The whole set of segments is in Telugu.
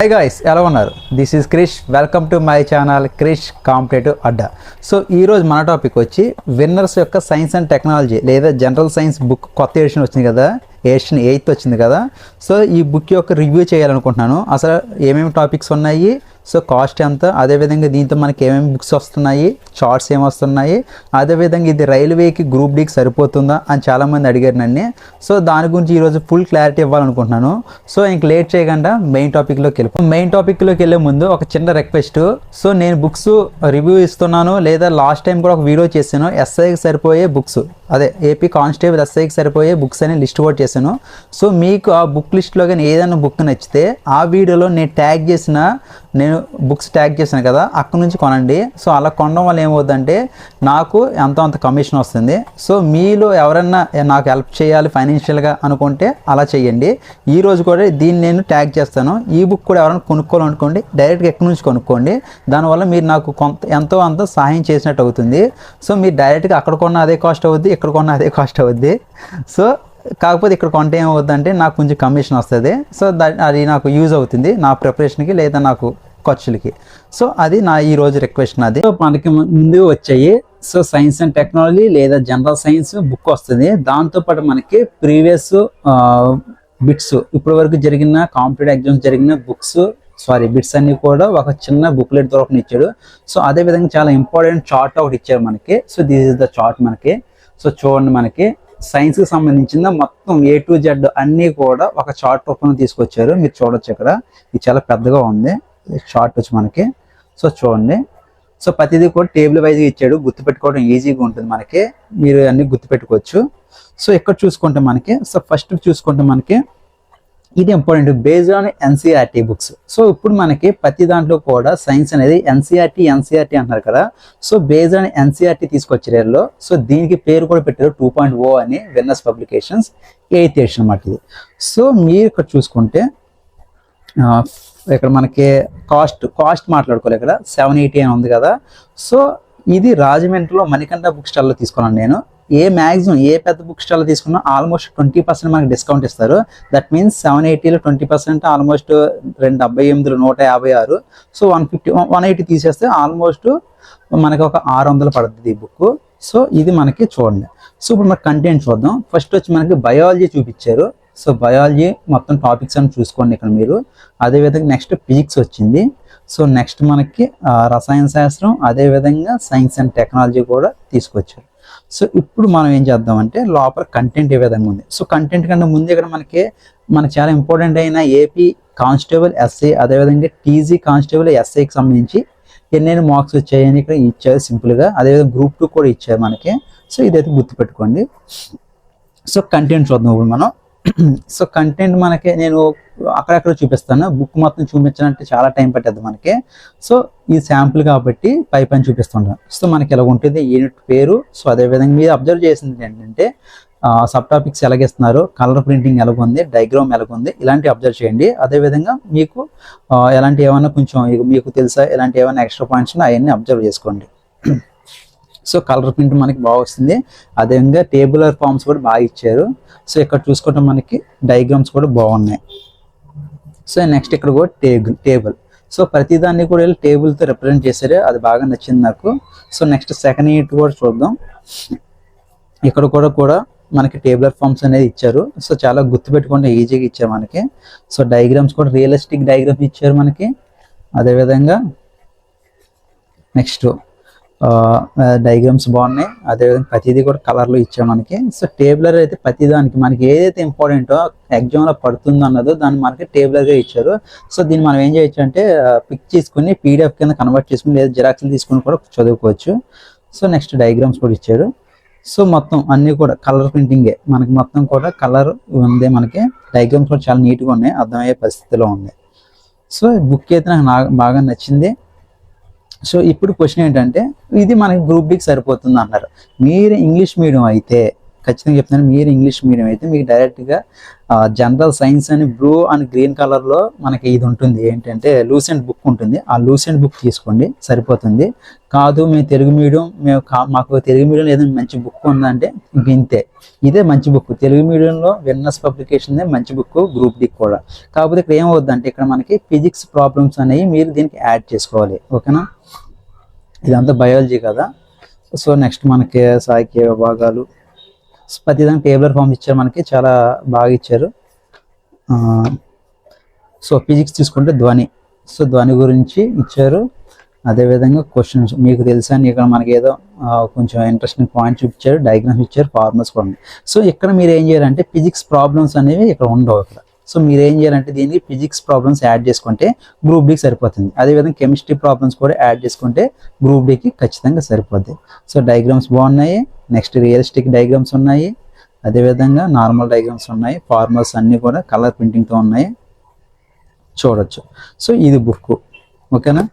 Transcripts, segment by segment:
హాయ్ గాయ్స్, ఎలా ఉన్నారు? This is Krish. Welcome to my channel Krish competitive అడ్డా. సో ఈరోజు మన టాపిక్ వచ్చి విన్నర్స్ యొక్క సైన్స్ అండ్ టెక్నాలజీ లేదా జనరల్ సైన్స్ బుక్ కొత్త ఎడిషన్ వచ్చింది కదా, ఎడిషన్ 8 వచ్చింది కదా. సో ఈ బుక్ యొక్క రివ్యూ చేయాలనుకుంటున్నాను. అసలు ఏమేమి టాపిక్స్ ఉన్నాయి, సో కాస్ట్ ఎంత, అదేవిధంగా దీంతో మనకి ఏమేమి బుక్స్ వస్తున్నాయి, చార్ట్స్ ఏమొస్తున్నాయి, అదేవిధంగా ఇది రైల్వేకి గ్రూప్ డీకి సరిపోతుందా అని చాలామంది అడిగారు నన్ను. సో దాని గురించి ఈరోజు ఫుల్ క్లారిటీ ఇవ్వాలనుకుంటున్నాను. సో ఇంక లేట్ చేయకుండా మెయిన్ టాపిక్లోకి వెళ్ళే ముందు ఒక చిన్న రిక్వెస్ట్. సో నేను బుక్స్ రివ్యూ ఇస్తున్నాను, లేదా లాస్ట్ టైం కూడా ఒక వీడియో చేశాను ఎస్ఐకి సరిపోయే బుక్స్, అదే ఏపీ కానిస్టేబుల్ ఎస్ఐకి సరిపోయే బుక్స్ అని లిస్ట్ కూడా చేశాను. సో మీకు ఆ బుక్ లిస్ట్లో కానీ ఏదైనా బుక్ నచ్చితే ఆ వీడియోలో నేను బుక్స్ ట్యాగ్ చేశాను కదా, అక్కడ నుంచి కొనండి. సో అలా కొనడం వల్ల ఏమవుతుందంటే నాకు అంత కమిషన్ వస్తుంది. సో మీలో ఎవరన్నా నాకు హెల్ప్ చేయాలి ఫైనాన్షియల్గా అనుకుంటే అలా చేయండి. ఈరోజు కూడా దీన్ని నేను ట్యాగ్ చేస్తాను. ఈ బుక్ కూడా ఎవరైనా కొనుక్కోవాలనుకోండి, డైరెక్ట్గా ఎక్కడి నుంచి కొనుక్కోండి. దానివల్ల మీరు నాకు ఎంతో అంత సహాయం చేసినట్టు అవుతుంది. సో మీరు డైరెక్ట్గా అక్కడ కొన్న అదే కాస్ట్ అవుద్ది, ఇక్కడ కొన్న అదే కాస్ట్ అవుద్ది. సో కాకపోతే ఇక్కడ కొంటే ఏమవుతుందంటే నాకు కొంచెం కమిషన్ వస్తుంది. సో అది నాకు యూజ్ అవుతుంది నా ప్రిపరేషన్కి లేదా నాకు ఖర్చులకి. సో అది నా ఈరోజు రిక్వెస్ట్ నాది. సో మనకి ముందు వచ్చాయి సో సైన్స్ అండ్ టెక్నాలజీ లేదా జనరల్ సైన్స్ బుక్ వస్తుంది. దాంతోపాటు మనకి ప్రీవియస్ బిట్స్ ఇప్పటి వరకు జరిగిన కాంపిటేటివ్ ఎగ్జామ్స్ జరిగిన బిట్స్ అన్ని కూడా ఒక చిన్న బుక్లెట్ ద్వారా ఇచ్చాడు. సో అదేవిధంగా చాలా ఇంపార్టెంట్ చార్ట్ ఒకటి ఇచ్చారు మనకి. So this is the chart మనకి. సో చూడండి, మనకి సైన్స్కి సంబంధించిన మొత్తం A to Z అన్నీ కూడా ఒక చార్ట్ రూపంలో తీసుకొచ్చారు. మీరు చూడొచ్చు ఇక్కడ, ఇది చాలా పెద్దగా ఉంది చార్ట్ వచ్చి మనకి. సో చూడండి, సో ప్రతిదీ కూడా టేబుల్ వైజ్గా ఇచ్చాడు, గుర్తుపెట్టుకోవడం ఈజీగా ఉంటుంది మనకి, మీరు అన్ని గుర్తుపెట్టుకోవచ్చు. సో ఇక్కడ చూసుకుంటే మనకి, సో ఫస్ట్ చూసుకుంటే మనకి ఇది important based on NCERT books. So ఇప్పుడు మనకి ప్రతి దాంట్లో కూడా సైన్స్ అనేది ఎన్సీఆర్టీ అంటున్నారు కదా. సో బేస్డ్ ఆన్ ఎన్సీఆర్టీ తీసుకొచ్చారు. సో దీనికి పేరు కూడా పెట్టారు 2.0 అని, విన్నర్స్ పబ్లికేషన్స్ 8th ఎడిషన్ అన్నమాట ఇది. సో మీరు ఇక్కడ చూసుకుంటే ఇక్కడ మనకి కాస్ట్ మాట్లాడుకోవాలి. ఇక్కడ 780 అని ఉంది కదా. సో ఇది రాజమండ్రిలో మణికంఠ బుక్ స్టాల్లో తీసుకున్నాను నేను. మ్యాక్సిమం ఏ పెద్ద బుక్ స్టాల్లో తీసుకున్నా ఆల్మోస్ట్ 20% మనకి డిస్కౌంట్ ఇస్తారు. దట్ మీన్స్ 780లో 20% ఆల్మోస్ట్ 278 156. సో 180 తీసేస్తే ఆల్మోస్ట్ మనకి ఒక 600 పడుతుంది ఈ బుక్. సో ఇది మనకి చూడండి. సో ఇప్పుడు మనకి కంటెంట్ చూద్దాం. ఫస్ట్ వచ్చి మనకి బయాలజీ చూపించారు. సో బయాలజీ మొత్తం టాపిక్స్ అని చూసుకోండి ఇక్కడ మీరు. అదేవిధంగా నెక్స్ట్ ఫిజిక్స్ వచ్చింది. సో నెక్స్ట్ మనకి రసాయన శాస్త్రం, అదేవిధంగా సైన్స్ అండ్ టెక్నాలజీ కూడా తీసుకొచ్చారు. సో ఇప్పుడు మనం ఏం చేద్దామంటే లోపల కంటెంట్ ఏ విధంగా ఉంది. సో కంటెంట్ కంటే ముందు ఇక్కడ మనకి చాలా ఇంపార్టెంట్ అయిన ఏపీ కానిస్టేబుల్ ఎస్ఐ, అదేవిధంగా టీజీ కానిస్టేబుల్ ఎస్ఐకి సంబంధించి ఎన్నెన్ని మార్క్స్ వచ్చాయని ఇక్కడ ఇచ్చారు సింపుల్గా. అదేవిధంగా గ్రూప్ 2 కూడా ఇచ్చారు మనకి. సో ఇదైతే గుర్తుపెట్టుకోండి. సో కంటెంట్ చూద్దాం ఇప్పుడు మనం. సో కంటెంట్ మనకి నేను అక్కడక్కడ చూపిస్తాను, బుక్ మొత్తం చూపించాలంటే చాలా టైం పట్టేది మనకి. సో ఈ శాంపుల్ కాబట్టి పైన చూపిస్తుంటాను. సో మనకి ఎలా ఉంటుంది యూనిట్ పేరు. సో అదేవిధంగా మీరు అబ్జర్వ్ చేసింది ఏంటంటే సబ్ టాపిక్స్ ఎలాగిస్తున్నారు, కలర్ ప్రింటింగ్ ఎలాగుంది, డయాగ్రామ్ ఎలాగుంది, ఇలాంటివి అబ్జర్వ్ చేయండి. అదేవిధంగా మీకు ఎలాంటి ఏమైనా కొంచెం మీకు తెలుసా ఇలాంటి ఏమైనా ఎక్స్ట్రా పాయింట్స్ అవన్నీ అబ్జర్వ్ చేసుకోండి. సో కలర్ ప్రింట్ మనకి బాగా వస్తుంది. అదేవిధంగా టేబులర్ ఫార్మ్స్ కూడా బాగా ఇచ్చారు. సో ఇక్కడ చూసుకుంటే మనకి డయాగ్రామ్స్ కూడా బాగున్నాయి. సో నెక్స్ట్ ఇక్కడ కూడా టేబుల్. సో ప్రతిదాన్ని కూడా టేబుల్తో రిప్రజెంట్ చేశారు, అది బాగా నచ్చింది నాకు. సో నెక్స్ట్ సెకండ్ యూనిట్ కూడా చూద్దాం. ఇక్కడ కూడా మనకి టేబులర్ ఫార్మ్స్ అనేది ఇచ్చారు. సో చాలా గుర్తుపెట్టుకుంటే ఈజీగా ఇచ్చారు మనకి. సో డయాగ్రామ్స్ కూడా రియలిస్టిక్ డయాగ్రామ్స్ ఇచ్చారు మనకి. అదేవిధంగా నెక్స్ట్ డయాగ్రామ్స్ బాగున్నాయి. అదేవిధంగా ప్రతిదీ కూడా కలర్లో ఇచ్చాం మనకి. సో టేబులర్ అయితే ప్రతిదానికి మనకి ఏదైతే ఇంపార్టెంటో ఎగ్జామ్లో పడుతుందో అన్నదో దాన్ని మనకి టేబులర్గా ఇచ్చారు. సో దీన్ని మనం ఏం చేయొచ్చు అంటే పిక్ చేసుకుని PDF కింద కన్వర్ట్ చేసుకుని లేదా జిరాక్స్లు తీసుకుని కూడా చదువుకోవచ్చు. సో నెక్స్ట్ డయాగ్రామ్స్ కూడా ఇచ్చారు. సో మొత్తం అన్నీ కూడా కలర్ ప్రింటింగే మనకి, మొత్తం కూడా కలర్ ఉంది మనకి. డయాగ్రామ్స్ కూడా చాలా నీట్గా ఉన్నాయి, అర్థమయ్యే పరిస్థితిలో ఉంది. సో బుక్ అయితే నాకు బాగా నచ్చింది. సో ఇప్పుడు క్వశ్చన్ ఏంటంటే ఇది మనకి గ్రూప్ డీకి సరిపోతుంది అన్నారు. మీరు ఇంగ్లీష్ మీడియం అయితే ఖచ్చితంగా చెప్తున్నాను, మీరు ఇంగ్లీష్ మీడియం అయితే మీకు డైరెక్ట్గా జనరల్ సైన్స్ అని బ్లూ అండ్ గ్రీన్ కలర్లో మనకి ఇది ఉంటుంది, ఏంటంటే లూసెంట్ బుక్ ఉంటుంది. ఆ లూసెంట్ బుక్ తీసుకోండి సరిపోతుంది. కాదు మేము తెలుగు మీడియం, మాకు తెలుగు మీడియం ఏదైనా మంచి బుక్ ఉందంటే ఇంక ఇంతే, ఇదే మంచి బుక్. తెలుగు మీడియంలో విన్నర్స్ పబ్లికేషన్ మంచి బుక్, గ్రూప్ డి కూడా. కాకపోతే ఇక్కడ ఏమవుద్దంటే ఇక్కడ మనకి ఫిజిక్స్ ప్రాబ్లమ్స్ అనేవి మీరు దీనికి యాడ్ చేసుకోవాలి, ఓకేనా. ఇదంతా బయాలజీ కదా. సో నెక్స్ట్ మనకి సాహిత్య విభాగాలు, ప్రతిదానికి టేబులర్ ఫామ్స్ ఇచ్చారు, మనకి చాలా బాగా ఇచ్చారు. సో ఫిజిక్స్ తీసుకుంటే ధ్వని, సో ధ్వని గురించి ఇచ్చారు. అదేవిధంగా క్వశ్చన్స్ మీకు తెలుసా అని ఇక్కడ మనకి ఏదో కొంచెం ఇంట్రెస్టింగ్ పాయింట్స్ ఇచ్చారు, డయాగ్రామ్స్ ఇచ్చారు, ఫార్ములాస్ కూడా ఉన్నాయి. సో ఇక్కడ మీరు ఏం చేయాలంటే ఫిజిక్స్ ప్రాబ్లమ్స్ అనేవి ఇక్కడ ఉండవు ఇక్కడ. సో మీరు ఏం చేయాలంటే దీనికి ఫిజిక్స్ ప్రాబ్లమ్స్ యాడ్ చేసుకుంటే గ్రూప్ డికి సరిపోతుంది. అదేవిధంగా కెమిస్ట్రీ ప్రాబ్లమ్స్ కూడా యాడ్ చేసుకుంటే గ్రూప్ డికి ఖచ్చితంగా సరిపోద్ది. సో డయాగ్రామ్స్ బాగున్నాయి, నెక్స్ట్ రియలిస్టిక్ డయాగ్రామ్స్ ఉన్నాయి, అదేవిధంగా నార్మల్ డయాగ్రామ్స్ ఉన్నాయి, ఫార్ములాస్ అన్నీ కూడా కలర్ ప్రింటింగ్తో ఉన్నాయి, చూడొచ్చు. సో ఇది బుక్, ఓకేనా.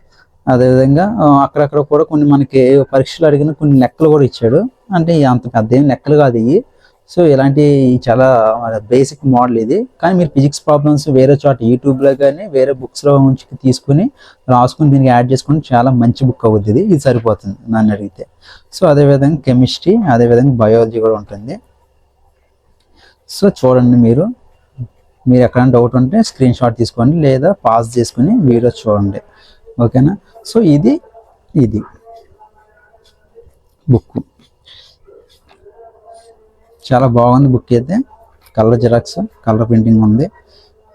అదేవిధంగా అక్కడక్కడ కూడా కొన్ని మనకి పరీక్షలు అడిగిన కొన్ని లెక్కలు కూడా ఇచ్చాడు, అంటే అంత పెద్ద ఏం లెక్కలు కాదు ఇవి. సో ఇలాంటి చాలా బేసిక్ మోడల్ ఇది. కానీ మీరు ఫిజిక్స్ ప్రాబ్లమ్స్ వేరే చోట యూట్యూబ్లో కానీ వేరే బుక్స్లో ఉంచి తీసుకుని రాసుకుని దీనికి యాడ్ చేసుకుని చాలా మంచి బుక్ అవుతుంది ఇది సరిపోతుంది నన్ను అడిగితే. సో అదేవిధంగా కెమిస్ట్రీ, అదేవిధంగా బయాలజీ కూడా ఉంటుంది. సో చూడండి, మీరు ఎక్కడైనా డౌట్ ఉంటే స్క్రీన్ షాట్ తీసుకోండి లేదా పాస్ చేసుకుని వీడియో చూడండి, ఓకేనా. సో ఇది బుక్ చాలా బాగుంది బుక్ అయితే, కలర్ జిరాక్స్, కలర్ ప్రింటింగ్ ఉంది.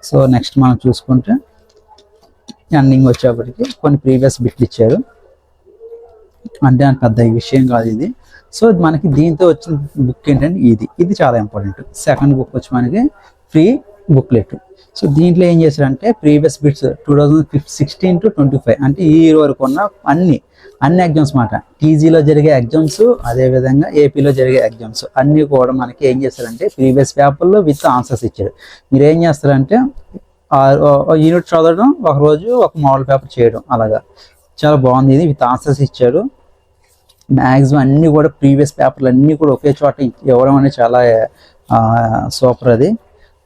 సో నెక్స్ట్ మనం చూసుకుంటే ఎండింగ్ వచ్చేప్పటికి కొన్ని ప్రీవియస్ బిట్లు ఇచ్చారు, అంటే పెద్ద విషయం కాదు ఇది. సో మనకి దీంతో వచ్చిన బుక్ ఏంటంటే ఇది చాలా ఇంపార్టెంట్. సెకండ్ బుక్ వచ్చి మనకి ఫ్రీ బుక్లెట్. సో దీంట్లో ఏం చేశారంటే ప్రీవియస్ బిట్స్ 2016 to 25 అంటే ఈ ఇయర్ వరకు ఉన్న అన్ని ఎగ్జామ్స్ మాట, టీజీలో జరిగే ఎగ్జామ్స్, అదేవిధంగా ఏపీలో జరిగే ఎగ్జామ్స్ అన్నీ కూడా మనకి ఏం చేస్తారంటే ప్రీవియస్ పేపర్లో విత్ ఆన్సర్స్ ఇచ్చాడు. మీరు ఏం చేస్తారంటే యూనిట్ చదవడం, ఒకరోజు ఒక మోడల్ పేపర్ చేయడం, అలాగా చాలా బాగుంది. ఇది విత్ ఆన్సర్స్ ఇచ్చాడు. మ్యాక్సిమం అన్నీ కూడా ప్రీవియస్ పేపర్లు అన్నీ కూడా ఒకే చోట ఇవ్వడం అనేది చాలా సూపర్. అది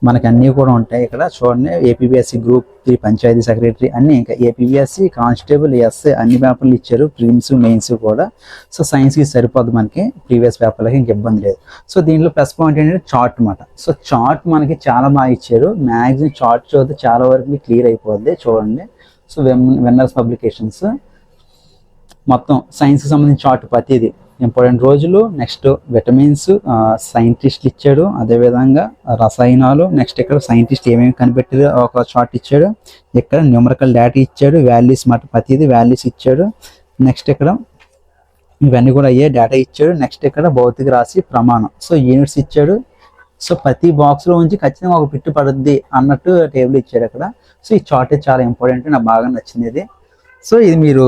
మనకి అన్నీ కూడా ఉంటాయి ఇక్కడ చూడండి. ఏపీబీఎస్సీ గ్రూప్ 3 పంచాయతీ సెక్రటరీ అన్నీ, ఇంకా ఏపీబీఎస్సీ కానిస్టేబుల్, ఎస్ఏ అన్ని పేపర్లు ఇచ్చారు, ప్రిలిమ్స్ మెయిన్స్ కూడా. సో సైన్స్కి సరిపోద్ది మనకి ప్రీవియస్ పేపర్లకి, ఇంక ఇబ్బంది లేదు. సో దీంట్లో ప్లస్ పాయింట్ ఏంటంటే చార్ట్ అనమాట. సో చార్ట్ మనకి చాలా బాగా ఇచ్చారు, మ్యాక్సిమం చార్ట్ చూస్తే చాలా వరకు క్లియర్ అయిపోద్ది చూడండి. సో విన్నర్స్ పబ్లికేషన్స్ మొత్తం సైన్స్కి సంబంధించిన చార్ట్ ప్రతిది ఇంపార్టెంట్ రోజులు, నెక్స్ట్ విటమిన్స్, సైంటిస్ట్లు ఇచ్చాడు, అదేవిధంగా రసాయనాలు, నెక్స్ట్ ఇక్కడ సైంటిస్ట్ ఏమేమి కనిపెట్టారో ఒక చార్ట్ ఇచ్చాడు, ఇక్కడ న్యూమరికల్ డేటా ఇచ్చాడు, వాల్యూస్ మాట ప్రతిదీ వాల్యూస్ ఇచ్చాడు, నెక్స్ట్ ఇక్కడ ఇవన్నీ కూడా అయ్యే డేటా ఇచ్చాడు, నెక్స్ట్ ఇక్కడ భౌతిక రాశి ప్రమాణం, సో యూనిట్స్ ఇచ్చాడు. సో ప్రతి బాక్స్లో ఉంచి ఖచ్చితంగా ఒక పిట్టు పడుద్ది అన్నట్టు టేబుల్ ఇచ్చాడు అక్కడ. సో ఈ చార్ట్ చాలా ఇంపార్టెంట్, నాకు బాగా నచ్చింది ఇది. సో ఇది మీరు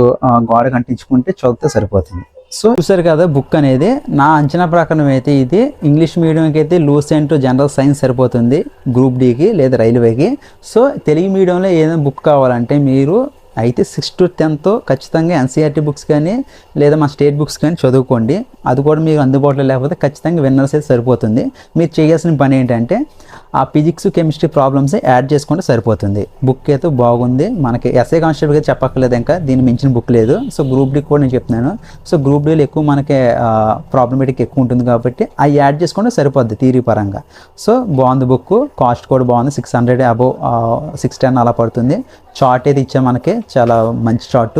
గోడ కంటించుకుంటే చదివితే సరిపోతుంది. సో చూసారు కదా బుక్ అనేది. నా అంచనా ప్రకారం అయితే ఇది ఇంగ్లీష్ మీడియంకి అయితే లూసెంట్ జనరల్ సైన్స్ సరిపోతుంది, గ్రూప్ డికి లేదా రైల్వేకి. సో తెలుగు మీడియంలో ఏదైనా బుక్ కావాలంటే మీరు అయితే 6th to 10th ఖచ్చితంగా ఎన్సీఆర్టీ బుక్స్ కానీ లేదా మా స్టేట్ బుక్స్ కానీ చదువుకోండి. అది కూడా మీకు అందుబాటులో లేకపోతే ఖచ్చితంగా విన్నర్స్ అయితే సరిపోతుంది. మీరు చేయాల్సిన పని ఏంటంటే ఆ ఫిజిక్స్ కెమిస్ట్రీ ప్రాబ్లమ్స్ యాడ్ చేసుకుంటే సరిపోతుంది. బుక్ అయితే బాగుంది, మనకి ఎస్ఏ కానిస్టేబుల్ అయితే చెప్పక్కర్లేదు, ఇంకా దీన్ని మించిన బుక్ లేదు. సో గ్రూప్ డి కూడా నేను చెప్తున్నాను. సో గ్రూప్ డీలో ఎక్కువ మనకి ప్రాబ్లమేటిక్ ఎక్కువ ఉంటుంది కాబట్టి అవి యాడ్ చేసుకుంటే సరిపోద్ది థియరీ పరంగా. సో బాగుంది బుక్, కాస్ట్ కూడా బాగుంది, 600 అబోవ్ 610 అలా పడుతుంది. చార్ట్ అయితే ఇచ్చాను మనకి, చాలా మంచి చార్ట్,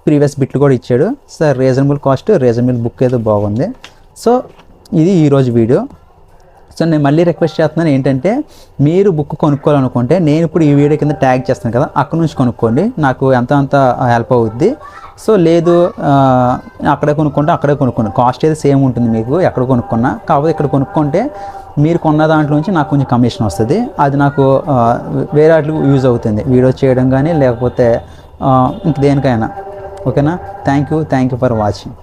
ప్రీవియస్ బిట్లు కూడా ఇచ్చాడు. So reasonable cost, reasonable book అయితే బాగుంది. సో ఇది ఈరోజు వీడియో. సో నేను మళ్ళీ రిక్వెస్ట్ చేస్తున్నాను ఏంటంటే మీరు బుక్ కొనుక్కోవాలనుకుంటే నేను ఇప్పుడు ఈ వీడియో కింద ట్యాగ్ చేస్తాను కదా, అక్కడ నుంచి కొనుక్కోండి, నాకు అంత హెల్ప్ అవుద్ది. సో లేదు అక్కడే కొనుక్కోండి, కాస్ట్ అయితే సేమ్ ఉంటుంది మీకు ఎక్కడ కొనుక్కున్నా. కాకపోతే ఇక్కడ కొనుక్కుంటే మీరు కొన్న దాంట్లో నుంచి నాకు కొంచెం కమిషన్ వస్తుంది, అది నాకు వేరే వాటికి యూజ్ అవుతుంది, వీడియో చేయడం కానీ లేకపోతే ఇంక దేనికైనా. ఓకేనా, థ్యాంక్ యూ ఫర్ వాచింగ్.